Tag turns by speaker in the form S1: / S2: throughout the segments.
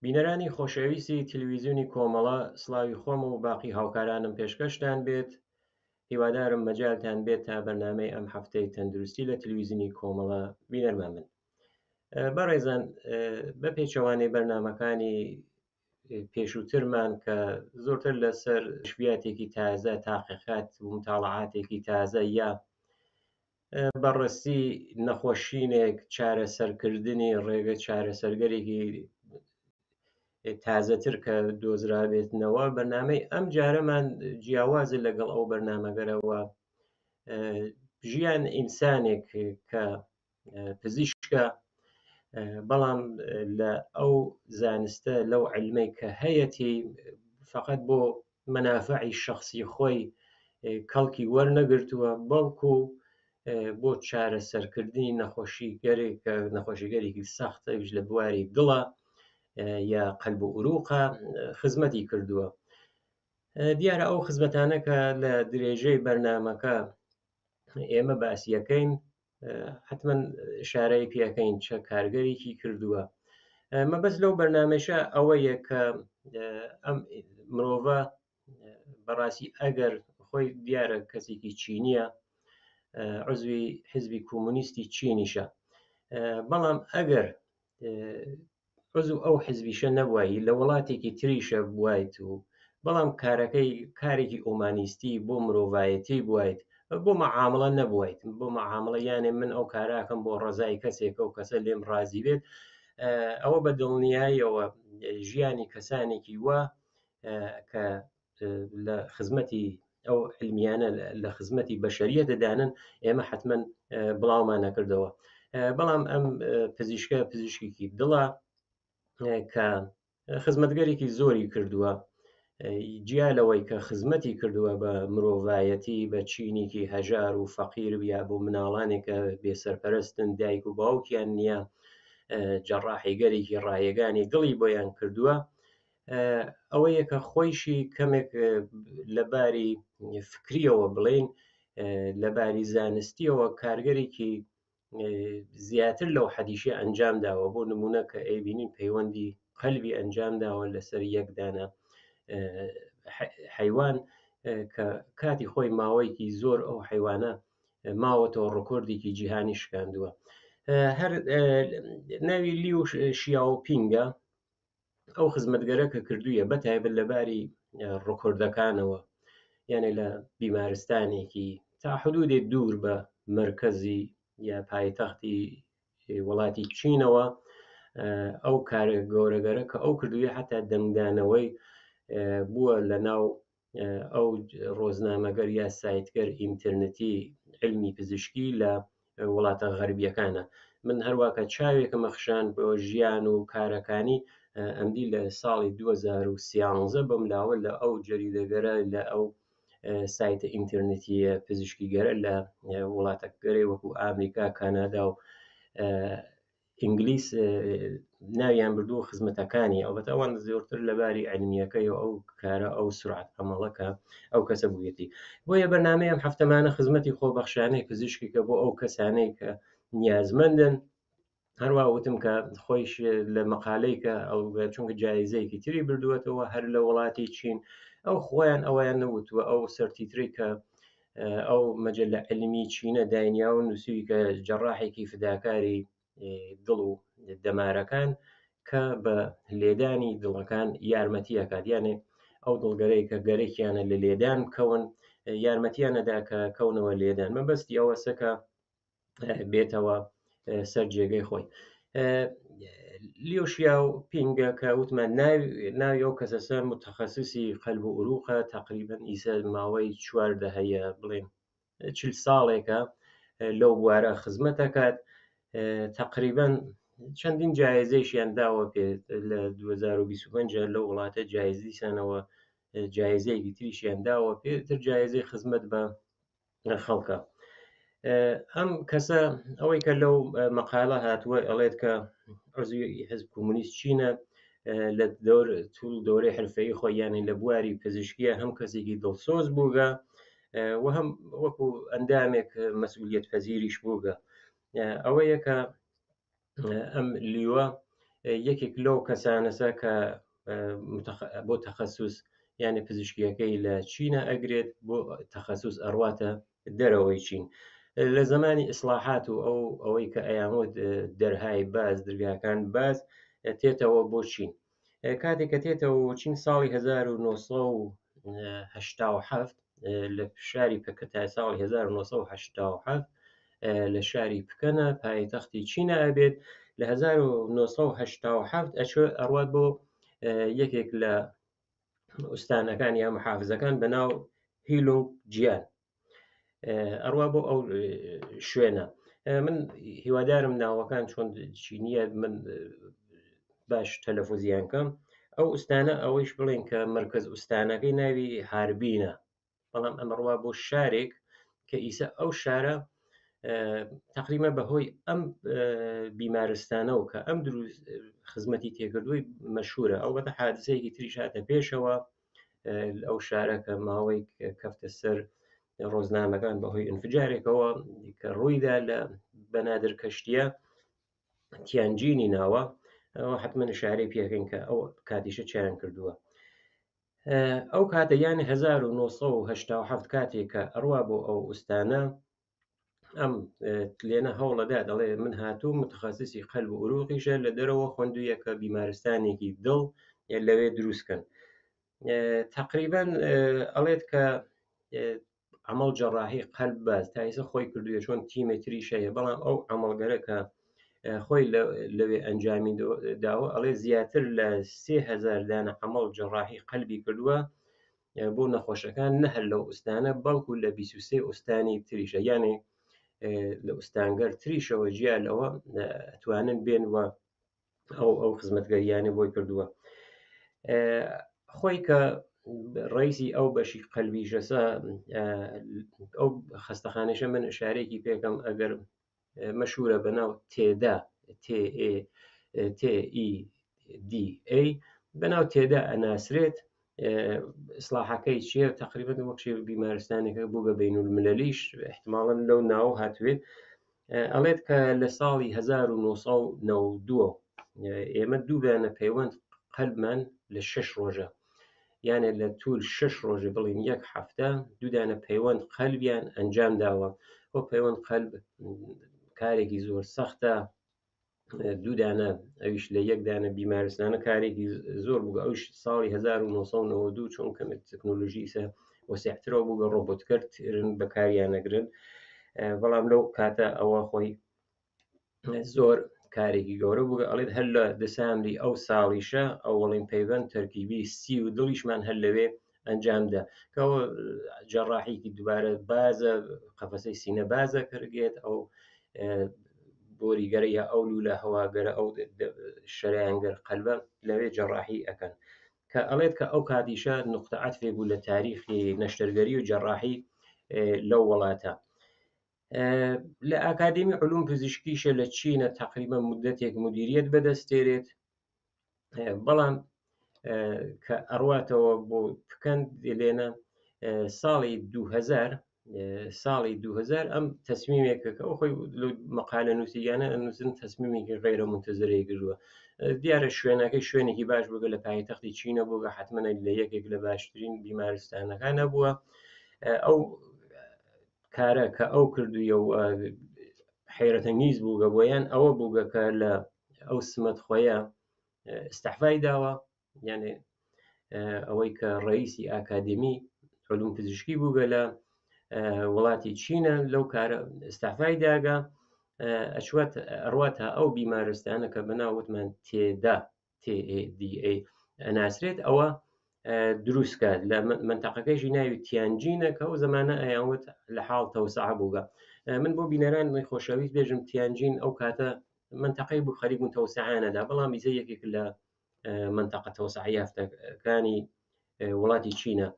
S1: بینەرانی خۆشەویستی تلڤیزیۆنی کۆمەڵە، سڵاوی خۆم و باقی هاوکارانم پێشکەشتان بێت. هیوادارم مەجالتان بێت تا بەرنامەی ئەم هەفتەی تەندروستی لە تلڤیزیۆنی کۆمەڵە بینەرمان بن. بەڕێزان، بە پێچەوانەی بەرنامەکانی پێشووترمان کە زۆرتر لەسەر شویاتێکی تازە، تاقیقات و متاڵعاتێکی تازە یا بەڕاستی نەخۆشینێک چارەسەرکردنی ڕێگە چارەسەرگەرێکی تازەتر کە دۆزرابێتنەوە، بەرنامەی ئەم جارەمان جیاوازە لەگەڵ ئەو بەرنامەگەرەوە. ژیان ئینسانێک کە پزیشکە، بەڵام لە ئەو زانستە لەو عیلمەی کە هەیەی فقط بۆ مەنافعی شخصی خۆی کەڵکی وەرنەگرتووە، بەڵکو بۆ چارەسەرکردنی نەخۆشیگەرێکی سەختەویش لە بواری دڵە یا قەلب و ئوروقە خزمەتی کردووە. دیارە ئەو خزمەتانە کە لە درێژەی بەرنامەکە ئێمە باسیەکەین، حتمما شارەی پێەکەین چه کارگەرێکی کردووە. مەبەست لەو بەرنامەشە ئەوەیە کە ئەم مرۆڤە بەڕاستی ئەگەر خۆی دیارە کەسێکی چینیە، عزوی حیزبی کۆمونیستی چینیشە، بەڵام ئەگەر عزو ئەو حیزبیشە نەبووایی لە وڵاتێکی تریشە بوایت و بەڵام کارێکی ئۆمانیستی بۆ مرۆڤایەتی بوایت، بۆ مەعامڵە نەبوویت، بۆ مەعامڵە یانێ من ئەو کاراکەم بۆ ڕزای کەسێکە و کەسە لێم ڕازی بێت، ئەوە بە دڵنیاییەوە ژیانی کەسانێکی وە کە لە خزمەتی ئەو علمیانە لە خزمەتی بەشەریە دەدانن، ئێمە حتمما بڵاومان نەکردەوە. بەڵام ئەم پزیشکە پزیشکێکی دڵە کە خزمەتگەرێکی زۆری کردووە، جیا لەوەی کە خزمەتی کردووە بە مرۆڤایەتی، بە چینێکی هەژار و فەقیر یا بۆ مناڵانێکە بێسەرپەرستن، دایک و باوکیان نییە، جەڕاحیگەرێکی ڕایەگانی دڵی بۆیان کردووە. ئەوەیە کە خۆیشی کەمێک لەباری فکریەوە بڵێن، لەباری زانستیەوە کارگەرێکی زیاتر لەو حەدیشە ئەنجام داوە. بۆ نمونە کە ئەیبینین پەیوەندی قەلبی ئەنجام داوە لەسەر یەکدانە حەیوان کە کاتی خۆی ماوەیەکی زۆر ئەو حەیوانە ماوەتەوە ڕکۆردێکی جیهانی شکاندووە. هەر ناوی لیو شیاوپینگە ئەو خزمەتگەرە کە کردوویە بەتایبەت لەباری ڕکۆردەکانەوە، یعنی لە بیمارستانێکی تا حدودێ دوور بە مرکزی یا پایتەختی وڵاتی چینەوە، ئەو کارە گەورەگەرە کە ئەو کردوویە حتا دەنگدانەوەی بووە لە ناو ئەو ڕۆزنامەگەر یا سایتگەر ئینترنەتی علمی پزیشکی لە وڵاتە غەربیەکانە. من هەروەکە چاوێکە مەخشان بۆ ژیان و کارەکانی ئەمدی لە ساڵی 2013 بەملاوە لە ئەو جەریدەگەرە لە ئەو سایتە ئینترنەتیە پزیشکیگەرە لە وڵاتەگەرەی وەکو ئامریکا، کانادا و ئینگلیس ناویان بردووە خزمەتەکانی، ئەوبەت ئەوان زۆرتر لەباری علمیەکەی و ئەو کارە ئەو سرعت ئەمەڵەکە ئەو کەسە بوویەتی. بۆیە بەرنامەی ئەم هەفتەمانە خزمەتی خۆبەخشانەی پزیشکیکە بۆ ئەو کەسانەی کە نیازمەندن. هەروە وتم کە خۆیش لە مەقالەی کە ئەو چونکە جایزەیەکی تری بردووەتەوە هەر لە وڵاتی چین، ئەو خۆیان ئەویان نەوتووە ئەو سەرتیتری کە ئەو مەجەلە علمی چینە داینیا و نووسوی کە جەڕاحێکی فداکاری دڵ و دەمارەکان کە بە لێدانی دڵەکان یارمەتیەکات، یانێ ئەو دڵگەرەی کە گەرەێکیانە لە لێدان کەون یارمەتیانەدا کە کەونەوە لێدان. مەبەستی ئەوەسە کە بێتەوە سەر جێگەی خۆی. لیۆشیا و پینگە کە وتمان ناوی ئەو کەسەسە متخەسیسی قەلب و ئوروقە، تقریبەن ئیسە ماوەی 14 هەیە بڵێن 40 ساڵێکە لەو بوارە خزمەتەکات. تقریبەن چەندین جایزەیشیان داوە پێ لە 2025 لەو وڵاتە جایزیسانەوە، جایزەیەکی تریشیان داوە پێتر جایزەی خزمەت بە خەڵکە. ئەم کەسە ئەوەی کە لەو مەقالە هاتووە ئەڵێت کە عزوی حیزب کۆمونیست چینە، لە توول دەورەی حرفەیی خۆی یانی لە بواری پزیشکیە هەم کەسێکی دڵسۆز بووگە و هەم وەکو ئەندامێک مەسئولیەت پەزیریش بووگە. ئەوەیە کە ئەم لیوە یەکێک لەو کەسانەسە کە بۆ تەخەسوس یعنی پزیشکیەکەی لە چینە ئەگرێت بۆ تەخەسوس ئەڕواتە دەرەوەی چین. لە زمانی ئیسلاحات و ئەوەی کە ئەیامۆت دەرهای باز دەرگاکان باز تێتەوە بۆ چین. کاتێک کە تێتەوە چین ساڵی 1970 لە شاری پکە تا ساڵی 1970 لە شاری پکەنە پایتەختی چینە ئەبێت. لە 1970 ئەڕوات بۆ یەکێک لە ئوستانەکان یا محافزەکان بەناو هیلۆنگ جیان ئەڕوا بۆ ئەو شوێنە. من هیوادارم ناوەکان چۆن چینیە من باش تەلەفۆزیانکەم. ئەو ئوستانە ئەوەیش بڵێن کە مرکز ئوستانەکەی ناوی هاربینە، بەڵام ئەمەڕوا بۆ شارێک کە ئیسە ئەو شارە تقریبا بەهۆی ئەم بیمارستانەوە کە ئەم دروست خزمەتی تێکردووی مەشهورە. ئەو بەتە حادسەیەکی تریش هاتە پێشەوە ئەو شارە کە ماوەی کەفتە سەر ڕۆژنامەکان بەهۆی ئینفجارێکەوە کە ڕوویدا لە بەنادر کەشتیە تیانجینی ناوە. ئەوە حتممە شارەی پێکەین کە ئەو کاتیشە چیان کردووە. ئەو کاتە یانی 1970 کاتێک کە ئەڕوا بۆ ئەو ئوستانە ئەم لێنە هەوڵەدا دەڵێ من هاتوو متخەسیسی قەلب و عروقیشە لە دەرەوە خوێندوویە کە بیمارستانێکی دڵ لەوێ دروستکەن. تقریبا ئەڵێت کە عمل جەڕاحی قەلب باز تایسە خۆی کردووە چۆن تیمەتریشەیە، بەڵام ئەو عملگەرە کە خۆی لەوێ ئەنجامی داوە ئەڵێ زیاتر لە 3000 دانە عمل جەڕاحی قەلبی کردووە بۆ نەخۆشەکان نەهەر لەو ئوستانە بەڵکو لە 23 ئوستانی تریشە، یانێ لە ئوستانگەر تریشەوە جیا لەوە ئەتوانن بێنوە ئەو خزمەتگەریانە بۆی کردووە. خۆی کە ڕئیسی ئەو بەشی قەلبیشەسە ئەو خەستەخانەشە من شارێکی پێکەم ئەگەر مەشهورە بەناو تێدا TEDA بەناو تێدا ئەناسرێت. ئیسلاحەکەی چییە؟ تقریبا وەکشێ بیمارستانێکە بوو بە بینولملەلیش احتماڵەن لەو ناو هاتوێت. ئەڵێت کە لە ساڵی 1992 ئێمە دووبیانە پەیوەند قەلبمان لە 6 ڕۆژە، یانێ لە توول 6 ڕۆژە بڵین یەک هەفتە دوودانە پەیوەند قەلبیان ئەنجام داوە. بۆ پەیوەند قەلب کارێکی زۆر سەختە، دوودانە ئەویش لە یەکدانە بیمارستانە کارێکی زۆر بوو. ئەوش ساڵی 1992 چونکە تەکنۆلۆژیسە وەسیعترەوە بوو بە ڕۆبۆتکردن بەکاریانەگرن، بەڵام لەو کاتە ئەوە خۆی زۆر کارێکی گەورە بوو. ئەڵێت هەر لە دەسامبری ئەو ساڵیشە ئەوڵین پەیوەند تەرکیبی سی و دڵیشمان هەر لەوێ ئەنجامدا کەەوە جەڕاحیکی دووبارە بازە قەفەسەی سینە بازە کردێت ئەو بۆریگەرە یا ئەو لوولە هەواگەرە ئەو شەریانگەر قەلبە لەوێ جەڕاحی ئەەکەن کە ئەڵێت کە ئەو کاتیشە نقطە عەتفێ بوو لە تاریخی نەشتەرگەری و جەڕاحی لەو وڵاتە. لە ئاکادمی علوم پزیشکیشە لە چینە تقریبا مدەتێک مدیریت بەدەستێرێت، بەڵام کە ئەڕواتەوە بۆ پکەن لێنە ساڵی 2000 ئەم تەسمیمێکە کە ئەو خۆی مەقالە نووسیانە نووسن تەسمیمێکی غەیرە منتەزەرەی گرتووە. دیارە شوێنەکەی شوێنێکی باش بووگە لە پایتەختی چینە بووگە حتممە لە یەکێک لە باشترین بیمارستانەکانە بووە. ئەو کارە کە ئەو کردوویە و حیرەتەنگیز بووگە بۆیان ئەوە بووگە کە لە ئەو سمەت خۆیە استەحفای داوە، یعنی ئەوەی کە ڕئیسی ئاکادمی علوم پزیشکی بووگە لە وڵاتی چینە لەو کارە استەحفای داگا ئەڕواتە ئەو بیمارستانە کە بەناوتمان تێدا TEDA ئەناسرێت ئەوە دروستکە لە منتەقەکەیشی ناوی تیانجینە کە ئەو زمانە ئەیانوت لە حاڵ تەوسعە بووگە. من بۆ بینەران خۆشەویست بێژم تیانجین ئەو کاتە منتەقەی بوو خەریک و تەوسعانەدا، بەڵام بیزە یەکێک لە منتەقە تەوسعە یافتەکانی وڵاتی چینە.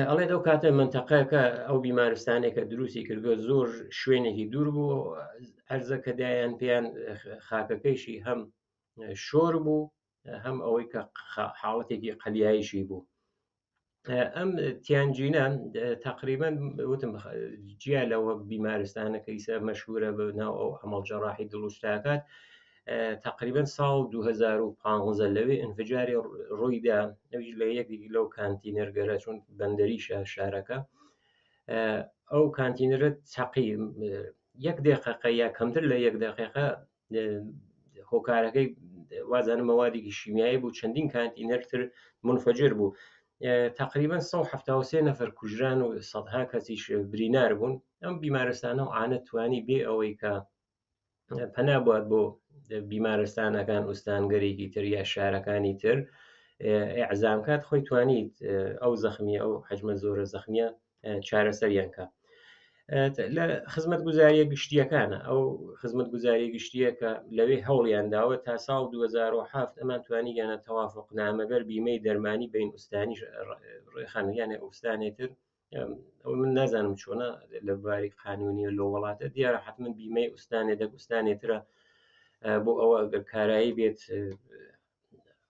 S1: ئەڵێت ئەو کاتە منتەقەکە ئەو بیمارستانێکە دروستی کردووە زۆر شوێنێکی دوور بوو، ئەرزە کە دایان پێیان خاکەکەیشی هەم شۆر بوو هەم ئەوەی کە حاڵەتێکی قەلیایشی بوو. ئەم تیانجینە تقریبا وتم جیا لەوە بیمارستانەکە ئیسە مەشهورە بەناو ئەو عەمەڵ جەڕاحی دڵ و شتاکات تقریبا ساڵ 2015 لەوێ ئینفجاری ڕوویدا لە یەکێکی لەو کانتینەرگەرە چون بەندەریشە شارەکە ئەو کانتینەرە تەقی 1 دقیقە یا کەمتر لە 1 دقیقە هۆکارەکەی وازانە مەوادێکی شیمیایی بوو چەندین کانتینەرتر منفجر بوو تقریبا 173 نەفەر کوژران و سەدها کەسیش برینار بوون ئەم بیمارستانە و ئانە توانی بێ ئەوەی کە پەنا بوات بۆ بیمارستانەکان ئوستانگەرێکی تر یا شارەکانی تر ئەعزام کات خۆی توانیت ئەو زەخمیە ئەو حەجمە زۆرە زەخمیە چارەسەریان کە لە خزمەت گوزاریە گشتیەکانە ئەو خزمەت گوزاریە گشتیە کە لەوێ هەوڵیانداوە تا ساڵ 2007 ئەمان توانی گەنە تەوافق نامەگەر بیمەی دەرمانی بین ئوستانی ڕێخانیانە ئوستانێتر ئەو من نازانم چۆنە لە باری قانونی لە وڵاتە دیارە حتمما بیمەی ئوستانێ دەگوستانێترە بۆ ئەوە ئەگەر کارایی بێت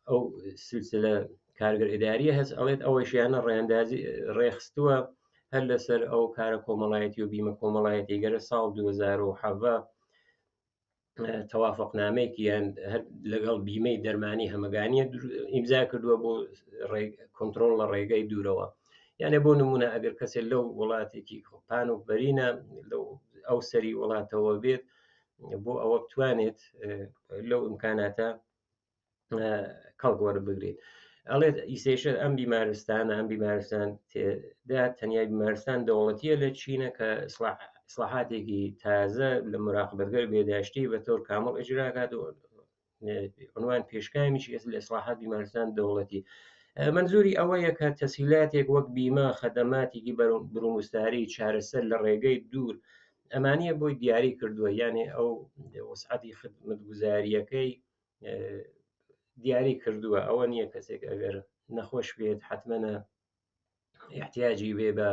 S1: ئەو سلسلە کارگەر ئیداریە هەست ئەڵێت ئەوەشیانە ڕێندازی ڕێخستووە هەر لەسەر ئەو کارە کۆمەڵایەتی و بیمە کۆمەڵایەتی گەرە ساڵ 2007 تەوافقنامەیەکیان لەگەڵ بیمەی دەرمانی هەمەگانیە ئیمزا کردووە بۆ کۆنتڕۆڵ لە ڕێگەی دوورەوە یانە بۆ نمونە ئەگەر کەسێک لەو وڵاتێکی خۆپان و بەرینە ئەو سەری وڵاتەوە بێت بۆ ئەوە بتوانێت لەو ئیمکاناتە کەڵگوەرە بگرێت ئەڵێت ئیسێشە ئەم بیمارستان تێدا تەنیا بیمارستان دەوڵەتیە لە چینە کە ئیسلاحاتێکی تازە لە مراقبەتگەر بێداشتی بە تۆر کامڵ ئەجراکات و عنوان پێشکامیشی لە ئیسلاحات بیمارستان دەوڵەتی منزوری ئەوەیە کە تەسهیلاتێک وەک بیمە خەدەماتێکی بڕوموستاری چارەسەر لە ڕێگەی دوور ئەمانیە بۆی دیاری کردووە یانێ ئەو وسعەتی خدمەتگوزاریەکەی دیاری کردووە ئەوە نییە کەسێک ئەگەر نەخۆش بێت حتممەە احتیاجی بێ بە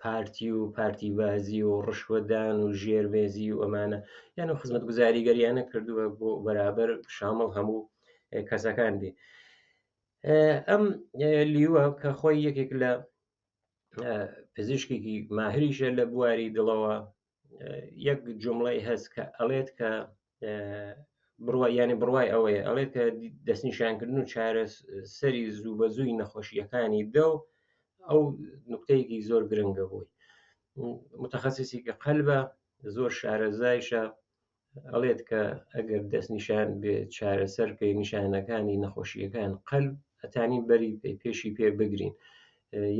S1: پارتی و پارتیبازی و ڕشوەدان و ژێربێزی و ئەمانە یان و خزمەت گوزاری گەریانە کردووە بۆ بەرابەر شامڵ هەموو کەسەکان بێ ئەم لیوە کە خۆی یەکێک لە پزیشکێکی ماهریشە لە بواری دڵەوە یەک جمڵەی هەست کە ئەڵێت کە ینی بڕوای ئەوەیە ئەڵێت کە دەستنیشانکردن و چارە سەری زوو بە زووی نەخۆشیەکانی دڵ ئەو نکتەیەکی زۆر گرنگە بووی متخصصی کە قەلبە زۆر شارەزایشە ئەڵێت کە ئەگەر دەستنیشان بێ چارەسەرکەی نیشانەکانی نەخۆشیەکان قەلب ئەتانی بەری پێشی پێ بگرین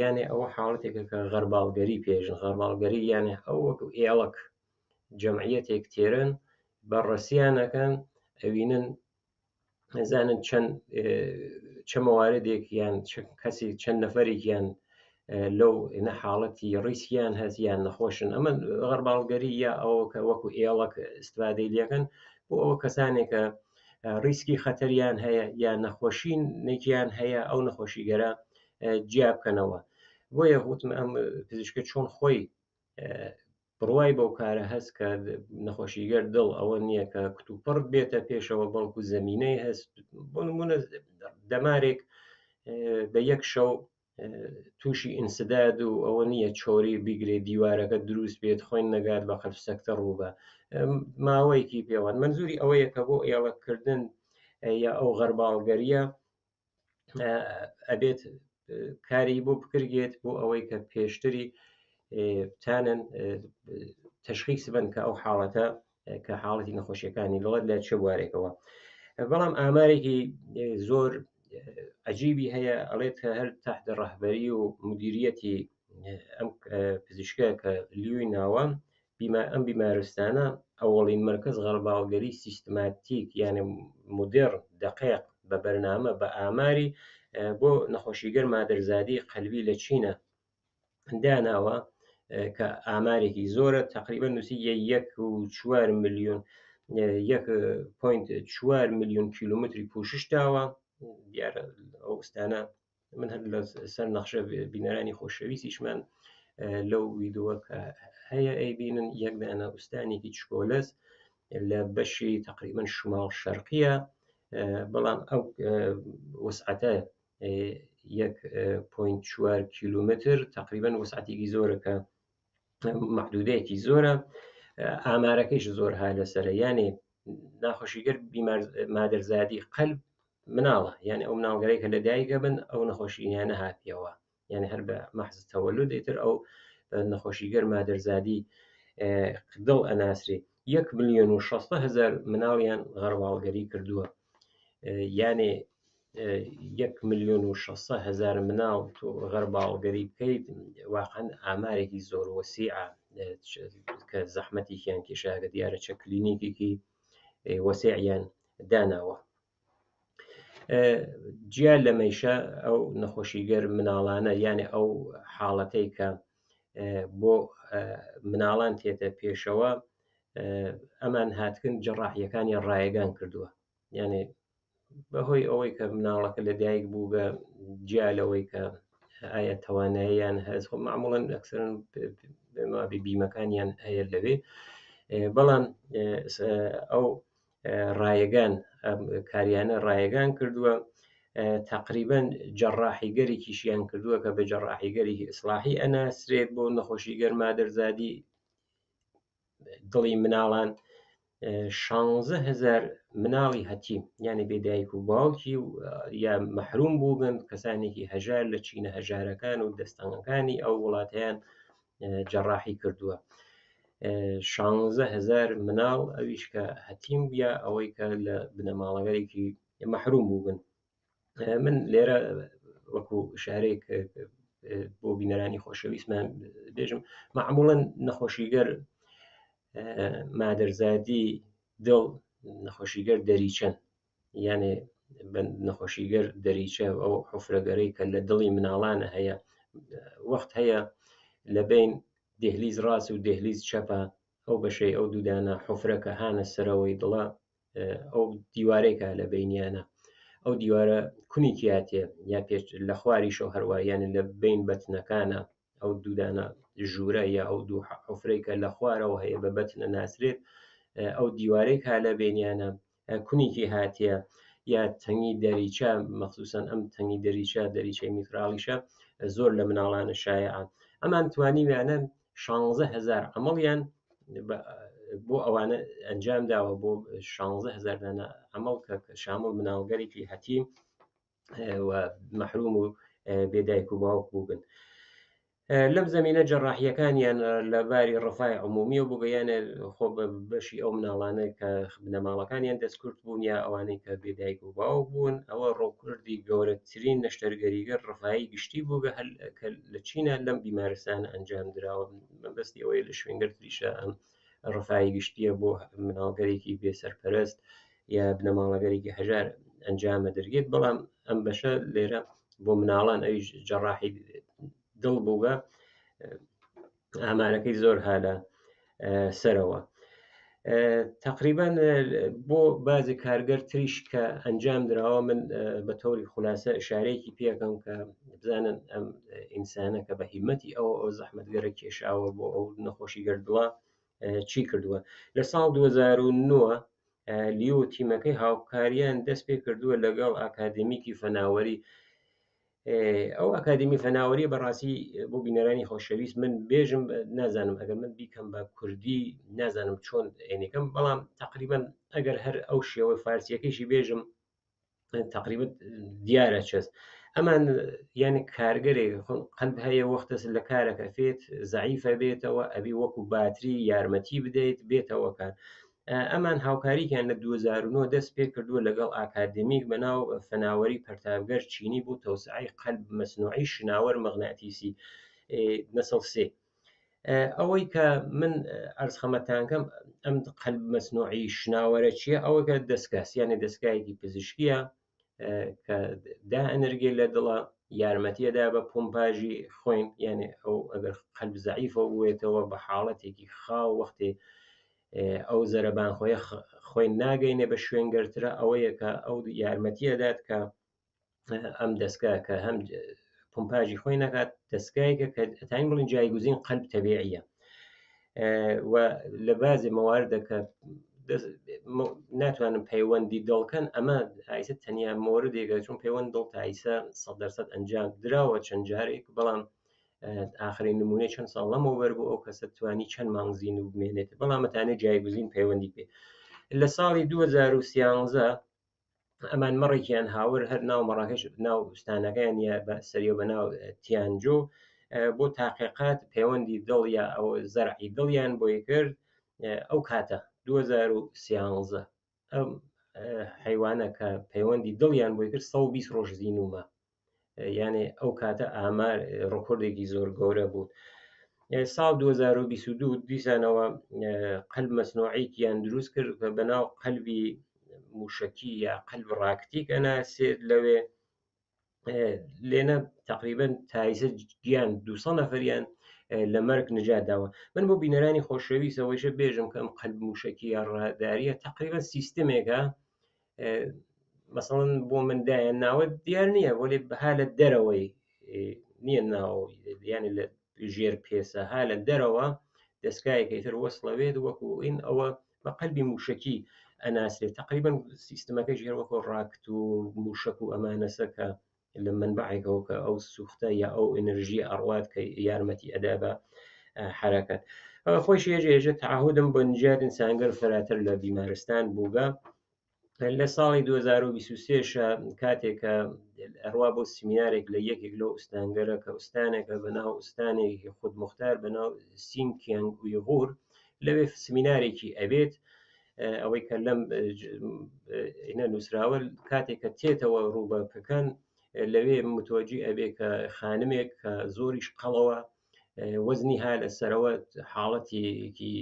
S1: یانێ ئەوە حاڵەتێکە کە غەرباڵگەری پێژن غەرباڵگەری یانێ ئەو وەکو ئێڵک جەمعیەتێک تێرن بەڕەسیانەکان ئەوینن نەزانن چەند مەواردێکیان کەسی چەند نەفەرێکیان لەو حاڵەتی ڕیسیان هەست یان نەخۆشن ئەمە غەرباڵگەری یا ئەوە کە وەکو ئێڵک استفادەی لەکەن بۆ ئەوە کەسانێکە ریسکی خەتەریان هەیە یان نەخۆشین نێکیان هەیە ئەو نەخۆشیگەرە جیا بکەنەوە بۆیە وتم ئەم پزیشکە چۆن خۆی بڕوای بەو کارە هەست کە نەخۆشیگەر دڵ ئەوە نییە کە کتوپڕ بێتە پێشەوە بەڵکو زەمینەی هەست بۆ نمونە دەمارێک بە یەک شەو تووشی ئینسداد و ئەوە نییە چۆری بیگرێت دیوارەکە دروست بێت خۆین نەگات بە قەلب سەکتە ڕووبە ماوەیەکی پێوان منزوری ئەوەیە کە بۆ ئێڵەکردن یا ئەو غەرباڵگەریە ئەبێت کاری بۆ بکرێت بۆ ئەوەی کە پێشتری تانن تەشخیص بن کە ئەو حاڵەتە کە حاڵەتی نەخۆشیەکانی دڵت لە چه بوارێکەوە بەڵام ئامارێکی زۆر عجیبی هەیە ئەڵێت کە هەر تحت ڕەهبەری و مدیریەتی ئەم پزیشکە کە لیوی ناوە ئەم بیمارستانە ئەوڵین مرکز غەرباڵگەری سیستماتیک یانە مدێر دقیق بە بەرنامە بە ئاماری بۆ نەخۆشیگەر مادەرزادی قەلبی لە چینە داناوە کە ئامارێکی زۆرە تقریبا نووسی 1.4 ملیۆن 1.4 ملیۆن کیلومتری پوششتاوە دیارە ئەو ئستانە من هەر لە سەر نەخشە بینەرانی خۆشەویستیشمان لەو ویدۆوە کە هەیە ئەیبینن یەکدانە ئوستانێکی چکۆلەس لە بەشی تقریبا شمال شەرقیە بەڵام ئەو وسعەتە 1.4 کیلومتر تقریبا وسعەتێکی زۆرە کە محدودەیەکی زۆرە ئامارەکەیش زۆر ها لەسەرە یانێ ناخۆشیگەر مادەرزادی قەلب مناڵە، یعنی ئەو مناڵگەرەی کە لە دایکە بن ئەو نەخۆشییانە هاتیەوە، یعنی هەر بە مەحز تەوەلود ئیتر ئەو نەخۆشیگەر مادەرزادی دڵ ئەناسرێ 1,600,000 مناڵیان غەرباڵگەری کردووە، یعنی 1,600,000 مناڵ تۆ غەرباڵگەری بکەیت واقعەن ئامارێکی زۆر وەسیعە کە زەحمەتێکیان کێشاکە دیارە چە کلینیکێکی وەسیعیان داناوە. جیا لە مەیشە ئەو نەخۆشیگەر مناڵانە یعنی ئەو حاڵەتەی کە بۆ مناڵان تێتە پێشەوە ئەمان هاتکن جەڕاحیەکانی ڕایگان کردووە، یعنی بەهۆی ئەوەی کە مناڵەکە لە دایک بوو بە جیا لەوەی کە ئایا تواناییان هەز معموڵەن ئەکسەرن بیمەکانیان هەیە لەوێ، بەڵام ئەو ڕایگان کاریانە ڕایگان کردووە تقریبەن جەڕاحیگەرێکیشیان کردووە کە بە جەڕاحیگەری ئیسلاحی ئەناسرێت بۆ نەخۆشیگەر مادەرزادی دڵی مناڵان 16,000 مناڵی هەتیم یعنی بێدایک و باوکی یا مەحروم بووبن کەسانێکی هەژار لە چینە هەژارەکان و دەستەنگەکانی ئەو وڵاتیان جەڕاحی کردووە. 16,000 مناڵ ئەویش کە هەتیم بیا ئەوەی کە لە بنەماڵەگەرێکی مەحروم بووبن. من لێرە وەکو شارێک بۆ بینەرانی خۆشەویستمان بێژم معموڵەن نەخۆشیگەر مادەرزادی دڵ نەخۆشیگەر دەریچەن، یعنی نەخۆشیگەر دەریچە ئەو حفرەگەرەی کە لە دڵی مناڵانە هەیە وەخت هەیە لە بین دهلیز ڕاست و دهلیز چەپە ئەو بەشەی ئەو دوودانە حفرەکە هانە سەرەوەی دڵە ئەو دیوارێکە لە بینیانە ئەو دیوارە کونیکی هاتێ یا پێش لە خواریشەوە هەرواییانە لە بین بەتنەکانە ئەو دوودانە ژوورە یا ئەو دوو حفرەیەکە لە خوارەوە هەیە بە بەتنە ناسرێت ئەو دیوارێک ها لە بینیانە کونیکی هاتیە یا تەنگی دەریچە مەخصوسەن ئەم تەنگی دەریچەی میتراڵیشە زۆر لە مناڵانە شایعە ئەمان توانیویانە 16,000 عملیان بۆ ئەوانە ئەنجام داوە بۆ 16,000 دانە عمل کە شامل مناڵگەرێکی هەتیم و مەحروم و بێدایک و باوک بووبن. لەم زمینە جەڕاحیەکانیان لە باری ڕفای عمومی و بگەیانە خۆ بەشی ئەو مناڵانە کە بنەماڵەکانیان دەستکورت بوون یا ئەوانەی کە بێدایک و باوک بوون ئەوە ڕووکردی گەورەترین نەشتەرگەریگەر ڕفایی گشتی بوو کە لە چینە لەم بیمارستانە ئەنجام درراوە مەبەستی ئەوەی لە شوێنگەر تریشە ئەم ڕفایی گشتیە بۆ مناڵگەرێکی بێسەرپەرست یا بنەماڵەگەرێکی هەژار ئەنجامە دەرگێت بەڵام ئەم بەشە لێرە بۆ مناڵان ئەوی جەڕاحی دڵ بووگە ئامارەکەی زۆر هالە سەرەوە. تقریبا بۆ بازی کارگەر تریش کە ئەنجام درراوە من بە تۆری خولاسە شارێکی پێکەم کە بزانن ئەم ئینسانە کە بە هیمەتی ئەو زەحمەتگەرە کێشاوە بۆ ئەو نەخۆشی گردووە چی کردووە. لە ساڵ 2009 لیو تیمەکەی هاوکاریان دەست پێ کردووە لەگەڵ ئاکادمیکی فەناوەری. ئەو ئاکادمی فەناوەری بەڕاستی بۆ بینەرانی خۆشەویست من بێژم نازانم ئەگەر من بیکەم بە کوردی نازانم چۆن عینەکەم بەڵام تقریبا ئەگەر هەر ئەو شێوە فارسیەکەیشی بێژم تقریبا دیارە چەست ئەمان یعنی کارگەرێک قەلب هەیە وەختەس لە کارەکە فێت زعیفە بێتەوە ئەبی وەکو باتری یارمەتی بدەیت بێتەوە کار ئەمان هاوکاریکیان لە 2009 دەست پێ کردووە لەگەڵ ئاکادمیک بەناو فەناوەری پەرتابگەر چینی بوو تەوسعی قەلب مەسنوعی شناوەر مەغناتیسی نەسڵ سێ. ئەوەی کە من ئەرزخەمەتانکەم ئەم قەلب مەسنوعی شناوەرە چییە ئەوەکە دەستکاسیانە دەستگایەکی پزیشکیە کە دا ئەنرگی لە دڵە یارمەتیەدا بە پۆمپاژی خوێن یعنی ئەو ئەگەر قەلب زەعیفە بوێتەوە بە حاڵەتێکی خاو وەختێ ئەو زەرەبان خوێن ناگەینێ بە شوێنگەرترە ئەوەیە کە ئەو یارمەتیەدات کە ئەم دەستگا کە هەم پۆمپاژی خۆی نەکات دەستگایەکە کە ئەتانی بڵین جایگوزین قەلب تەبیعیە و لە بازی مەواردە کە ناتوانم پەیوەندی دڵکەن ئەمە ئایسە تەنیا مۆردێکە چون پەیوەند دڵ تایسە 100% ئەنجام دراوە چەند جارێک بەڵام ئاخرین نمونەی چەند ساڵ لەمەوبەر بوو ئەو کەسە توانی چەند مانگزین و بمێنێت بەڵام ئەتانێت جایگوزین پەیوەندی پێ لە ساڵی 2013 ئەمان مەڕێکیان هاور هەر ناو مەڕاکەش ناو استانەکەیان یا سەریە بە ناو تیانجۆ بۆ تاقیقات پەیوەندی دڵ یا ئەو زەرعی دڵیان بۆی کرد ئەو کاتە 2013 ئەم حیوانە کە پەیوەندی دڵیان بۆی کرد 120 ڕۆژ زیینومە، یعنی ئەو کاتە ئامار ڕکۆردێکی زۆر گەورە بوو. ساڵ 2022 دیسانەوە قەلب مەسنوعیتیان دروست کرد کە بەناو قەلبی موشکی یا قەلب ڕاکتیک ئەناسێت لەوێ لێنە تقریبا تایسە گیان 200 نەفریان لە مەرگ نجات داوە. من بۆ بینەرانی خۆشەویستەوەیشە بێژم کە ئەم قەلب موشکی یا ڕاداریە تقریبا سیستمێکە مثلەن بۆ مندایان ناوە دیار نییە بۆ لێ بەها لە دەرەوەی نییە ناوە یانی لە ژێر پێسە ها لە دەرەوە دەستگایەکەی تر وەسڵەوێت وەکو ئین ئەوە بە قەلبی موشکی ئەناسرێت تقریبا سیستمەکەی ژێر وەکو ڕاکت و موشک و ئەمانەسە کە لە منبعێکەوە کە ئەو سوختە یا ئەو ئەنرژی ئەڕوات کە یارمەتی ئەدا بە حرەکەت. خۆش ێژێژە تعهودم بۆ نجات ئینسانگەر فراتر لە بیمارستان بووگە. لە ساڵی 2023 کاتێکە ئەڕوا بۆ سیمینارێک لە یەکێک لەو ئوستانگەرە کە ئوستانێکە بەناو ئوستانێکی خودمختار بەناو سینکیانگ ئویغور لەوێ سیمینارێکی ئەبێت ئەوەی کە لەم نووسراوە کاتێککە تێتەوە ڕووبەکەکان لەوێ متوەجی ئەبێ کە خانمێک کە زۆریش قەڵەوە وەزنی ها لە سەرەوە حاڵەتێکی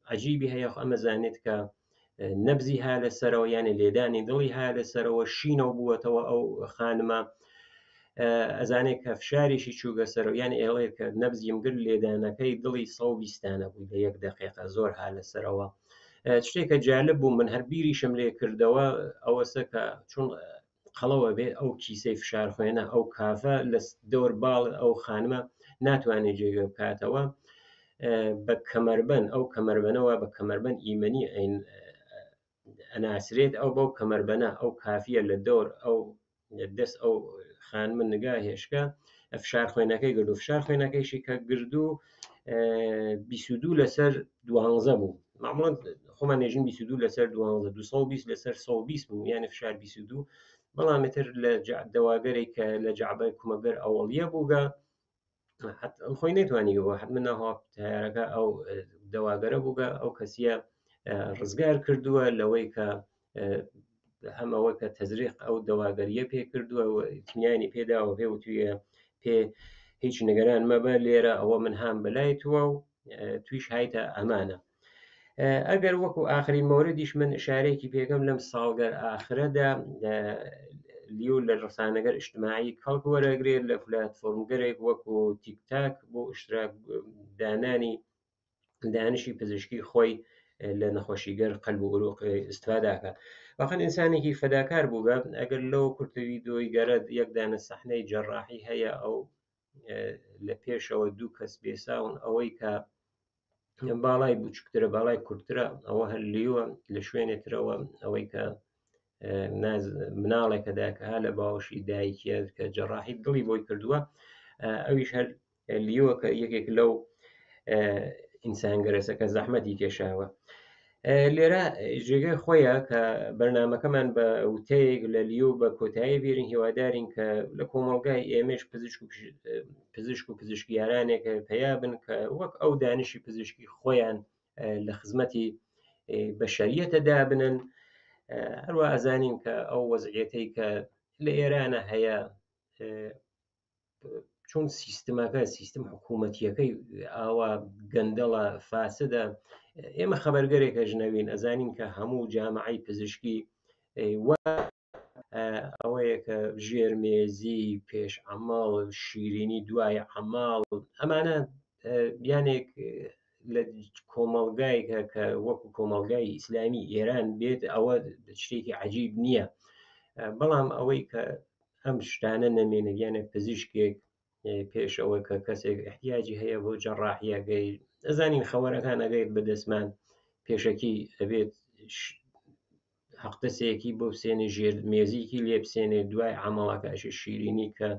S1: عەجیبی هەیە ئەمەزانێت کە نەبزی ها لەسەرەوە یانی لێدانی دڵی ها لەسەرەوە شینەوە بووەتەوە ئەو خانمە ئەزانێت کە فشارێکی چووگە سەرەوە یان ئێڵێ کە نەبزیم گر لێدانەکەی دڵی 120 بووی لە یەک دقیقە زۆر ها لەسەرەوە. شتێکە جالب بوو من هەر بیریشم لێ کردەوە ئەوەسە کە چون قەڵەوە بێ ئەو کیسەی فشار خوێنە ئەو کافە لە دەور باڵ ئەو خانمە ناتوانێت جێگە بکاتەوە بە کەمەربەند ئەو کەمەربەنەوە بە کەمەربەند ئیمەنی ئەناسرێت ئەو بەو کەمەربەنە ئەو کافیە لە دەور ئەو دەست ئەو خانمە نگا هێشکە فشار خوێنەکەی گرد و فشار خوێنەکەیشی کە گردو 22 لەسەر 12 بوو معموڵەن خۆمان نێژین 22 لەسەر 12 220 لەسەر 120 بوو یعنی فشار 22 بەڵامتر لە دەواگەرێک کە لە جعبەی کومەگەر ئەوڵیە بووگە خۆی نێتوانی بۆ حتمما ناهۆ تیارەکە ئەو دەواگەرە بووگە ئەو کەسیە ڕزگار کردووە لەوەی کە هەمەوە کە تەزریق ئەو دەواگەریە پێ کردووە تنیانی پێداوە پێ وتویە پێ هیچ نیگەران مەبە لێرە ئەوە من هام بەلایتووە و تویش هایتە ئەمانە. ئەگەر وەکو ئاخرین مۆردیش من شارێکی پێکەم لەم ساڵگەر ئاخرەدا لیو لە ڕسانەگەر ئیجتماعی کەڵک وەرەگرێت لە پلاتفۆرمگەرێک وەکو تیکتاک بۆ ئشتراک دانانی دانشی پزیشکی خۆی لە نەخۆشیگەر قەلب و عروق ئیستفاداکە. واقعا ئینسانێکی فەداکار بووگە ئەگەر لەو کورتەوی دۆی گەرە یەک دانە سەحنەی جەڕاحی هەیە ئەو لە پێشەوە دوو کەس بێساون ئەوەی کە باڵای بچکترە باڵای کورتترە ئەوە هەر لیوە لە شوێنێترەوە ئەوەی کە مناڵێکەدا کە ها لە باوەشی دایکە کە جەڕاحی دڵی بۆی کردووە ئەویش هەر لیوە کە یەکێک لەو ئینسانگەرەسە کە زەحمەتی کێشاوە. لێرە ژێگەی خۆیە کە بەرنمەکەمان بە وتەیەک لە لیو بە کۆتایی بێرین هیوادارین کە لە کۆمەڵگای ئێمەش پزیشک و پزیشکیارانێکە پەیابن کە وەک ئەو دانشی پزیشکی خۆیان لە خزمەتی بەشەریەتە دابنن هەروە ئەزانین کە ئەو وەزعیەتەی کە لە ئێرانە هەیە چون سیستمەکە سیستم حکوومەتیەکەی ئاوا گەندەڵە فاسدە ئێمە خەبەرگەرێکە ژنەوین ئەزانین کە هەموو جامعەی پزیشکی ئەوەیە کە ژێرمێزی پێش عەمەڵ شیرینی دوای عەمەڵ ئەمانە یانێک لە کۆمەڵگایەکە کە وەکو کۆمەڵگای ئیسلامی ئێران بێت ئەوە شتێکی عەجیب نییە بەڵام ئەوەی کە ئەم شتانە نەمێنێت یانە پزیشکێک پێشەوە کە کەسێک احتیاجی هەیە بۆ جەڕاحیەکەی ئەزانین خەوەرەکان ئەگەیت بەدەستمان پێشەکی ئەبێت حەقدەسێکی بۆ بسێنێ ژێرمێزیکی لێ بسێنێ دوای عەمەڵەکەشی شیرینی کە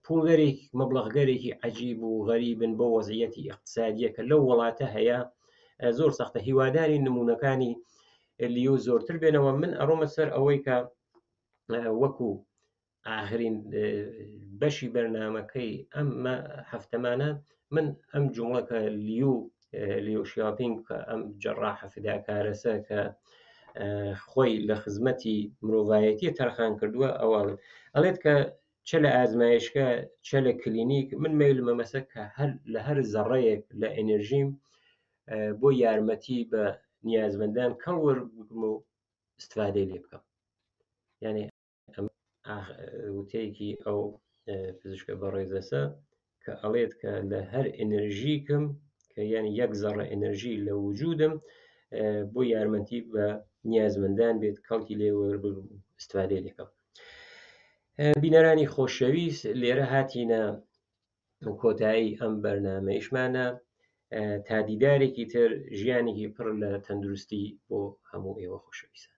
S1: پولگەرێک مەبلەغگەرێکی عەجیب و غەریبن بۆ وەزعیەتی اقتصادیە کە لەو وڵاتە هەیە زۆر سەختە. هیواداری نمونونەکانی لیو زۆرتر بێنەوە. من ئەڕۆمە سەر ئەوەی کە وەکو ئاخرین بەشی بەرنمەکەی ئەم هەفتەمانە من ئەم جوڵەکە لیو شیاپینگ کە ئەم جەڕاحە فداکارەسە کە خۆی لە خزمەتی مرۆڤایەتی تەرخان کردووە ئەڵێت کە چە لە ئازمایشگا چە لە کلینیک من میلمە مەسە کە لە هەر زەڕەیەک لە ئەنێرژیم بۆ یارمەتی بە نیازمەندان کەڵوەربگرم و استفادەی لێ بکەم. یعنی ئەم وتەیەکی ئەو پزیشکە بەڕێزەسە کە ئەڵێت کە لە هەر ئەنێرژیکم کە یعنی یەک زەڕە ئەنێرژی لە وجودم بۆ یارمەتی بە نیازمەندان بێت کەڵکی لێوەربگرم و استفادەی لێکەم. بینەرانی خۆشەویست، لێرە هاتینە کۆتایی ئەم بەرنامەیشمانە تا دیدارێکی تر ژیانێکی پڕ لە تەندروستی بۆ هەموو ئێوە خۆشەویستە.